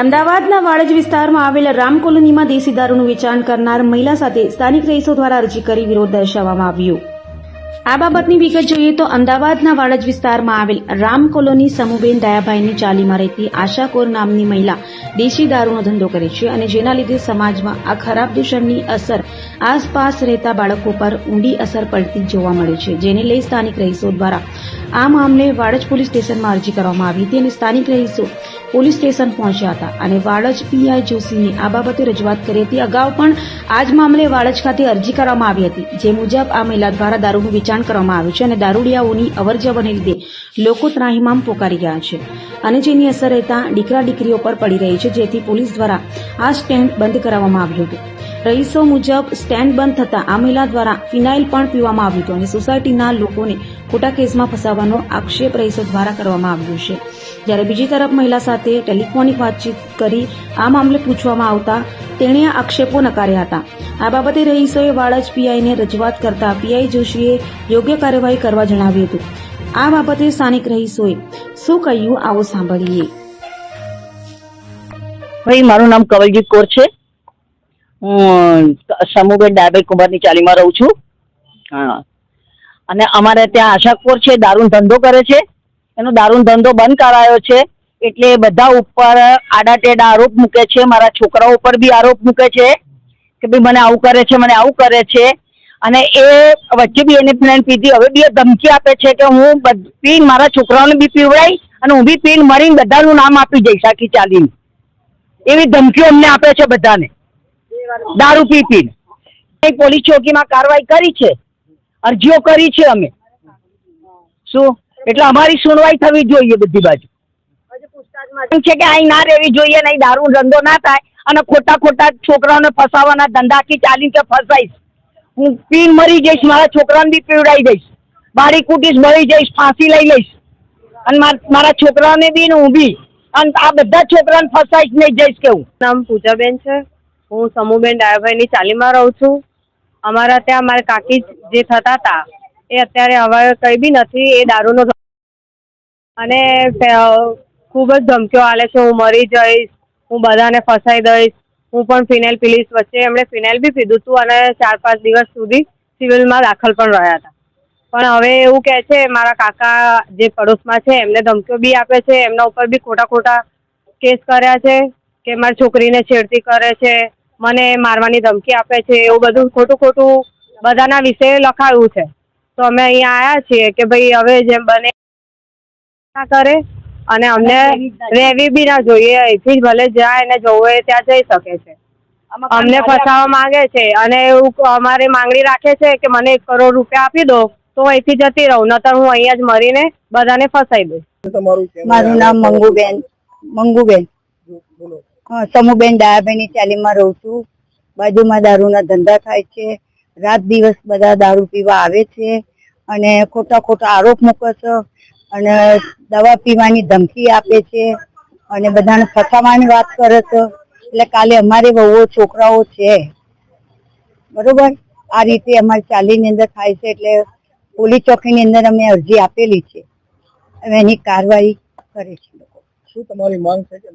અમદાવાદના વાડજ વિસ્તારમાં આવેલા રામ કોલોનીમાં દેશી દારૂનું વેચાણ કરનાર મહિલા સાથે સ્થાનિક રહીશો દ્વારા અરજી કરી વિરોધ દર્શાવવામાં આવ્યો। આ બાબતની વિગત જોઈએ તો અમદાવાદના વાડજ વિસ્તારમાં આવેલ રામ કોલોની સમૂહબેન દયાભાઈની ચાલીમાં રહેતી આશા કૌર નામની મહિલા દેશી દારૂનો ધંધો કરે છે અને જેના લીધે સમાજમાં આ ખરાબ દૂષણની અસર આસપાસ રહેતા બાળકો પર ઊંડી અસર પડતી જોવા મળે છે, જેને લઈ સ્થાનિક રહીશો દ્વારા આ મામલે વાડજ પોલીસ સ્ટેશનમાં અરજી કરવામાં આવી હતી અને સ્થાનિક રહીશો પોલીસ સ્ટેશન પહોંચ્યા હતા અને વાડજ પીઆઈ જોશીને આ બાબતે રજૂઆત કરી હતી। અગાઉ પણ આ જ મામલે વાડજ ખાતે અરજી કરવામાં આવી હતી, જે મુજબ આ મહિલા દ્વારા દારૂનું વેચાણ કરવામાં આવ્યું છે અને દારૂડિયાઓની અવરજવરને લીધે લોકો ત્રાહિમામ પોકારી ગયા છે અને જેની અસર રહેતા દીકરા દીકરીઓ પર પડી રહી છે, જેથી પોલીસ દ્વારા આ સ્ટેન્ડ બંધ કરાવવામાં આવ્યું હતું। રહીશો મુજબ સ્ટેન્ડ બંધ થતાં આ મહિલા દ્વારા ફિનાઇલ પણ પીવામાં આવ્યું હતું અને સોસાયટીના લોકોને ખોટા કેસમાં ફસાવવાનો આક્ષેપ રહીશો દ્વારા કરવામાં આવ્યો છે। જ્યારે બીજી તરફ મહિલા સાથે ટેલિફોનિક વાતચીત કરી આ મામલે પૂછવામાં આવતા તેણે આ આક્ષેપો નકાર્યા હતા। આ બાબતે રહીશોએ વાડજ પીઆઈને રજૂઆત કરતા પીઆઈ જોશીએ યોગ્ય કાર્યવાહી કરવા જણાવ્યું હતું। આ બાબતે સ્થાનિક રહીશોએ શું કહ્યું આવો સાંભળીએ। ભાઈ, મારું નામ કવલજીત કૌર છે। હું સમૂહબેન દયાભાઈ કુંભારની ચાલીમાં રહું છું। હા, અને અમારે ત્યાં આશા કૌર છે, દારૂનો ધંધો કરે છે। એનો દારૂનો ધંધો બંધ કરાયો છે એટલે બધા ઉપર આડાટેડા આરોપ મૂકે છે। મારા છોકરાઓ ઉપર બી આરોપ મૂકે છે કે ભાઈ મને આવું કરે છે, મને આવું કરે છે। અને એ વચ્ચે બી એને ફ્રેન્ડ પીધી, હવે બી ધમકી આપે છે કે હું પીને મારા છોકરાઓને બી પીવડાઈ અને હું બી પીને મરીને બધાનું નામ આપી જઈશ આખી ચાલીને, એવી ધમકીઓ અમને આપે છે બધાને, દારૂ પી પીને। પોલીસ ચોકીમાં કાર્યવાહી કરી છે, અરજીઓ કરી છે અમે, શું એટલે અમારી સુનવાઈ થવી જોઈએ બધી બાજુ છે કે અહીં ના રહેવી જોઈએ, નહીં દારૂ ધંધો ના થાય અને ખોટા ખોટા છોકરાઓને ફસાવાના ધંધા આખી ચાલી કે ફસાઈશ, હું પીન મરી જઈશ, મારા છોકરાને બી પીવડાવી દઈશ, બાળી કૂટીશ, મરી જઈશ, ફાંસી લઈ લઈશ અને મારા છોકરાઓને બી ને હું બી, અને આ બધા છોકરાને ફસાઈશ નહીં જઈશ કે હું। નામ પૂજાબેન છે, હું સમૂહબેન દયાભાઈની ચાલીમાં રહું છું। અમારા ત્યાં મારા કાકી જે થતા હતા એ અત્યારે હવે કંઈ બી નથી, એ દારૂનો અને ખૂબ જ ધમકીઓ આલે છે, હું મરી જઈશ, હું બધાને ફસાઈ દઈશ, હું પણ ફિનાઇલ પી લઈશ। વચ્ચે એમણે ફિનાઇલ બી પીધું હતું અને 4-5 દિવસ સુધી સિવિલમાં દાખલ પણ રહ્યા હતા। પણ હવે એવું કહે છે, મારા કાકા જે પડોશમાં છે એમને ધમકીઓ બી આપે છે, એમના ઉપર બી ખોટા કેસ કર્યા છે કે મારી છોકરીને છેડતી કરે છે, મને મારવાની ધમકી આપે છે, એવું બધું ખોટું બધાના વિશે લખાયું છે। તો અમે અહીંયા આવ્યા છીએ કે ભાઈ હવે જેમ બને ના કરે અને અમને રહેવી બી ના જોઈએ, અહીંથી જ ભલે જાય ને જવું હોય ત્યાં જઈ શકે છે। અમને ફસાવવા માંગે છે અને એવું અમારી માંગણી રાખે છે કે મને 1 કરોડ રૂપિયા આપી દો તો અહીંથી જતી રહું, નતર હું અહીંયા જ મરીને બધાને ફસાઈ દઈશ। મારું નામ મંગુબેન સમૂહબેન દયાભાઈની ચાલીમાં રહું છું। બાજુમાં દારૂના ધંધા થાય છે, રાત દિવસ બધા દારૂ પીવા આવે છે અને ખોટા આરોપ મૂકે છે અને દવા પીવાની ધમકી આપે છે અને બધાને ફસાવાની વાત કરે છે। એટલે કાલે અમારે વહુઓ છોકરાઓ છે, બરોબર, આ રીતે અમારી ચાલીની અંદર થાય છે। એટલે પોલીસ ચોકીની અંદર અમે અરજી આપેલી છે, હવે એની કાર્યવાહી કરે છે લોકો। શું તમારી માંગ છે કે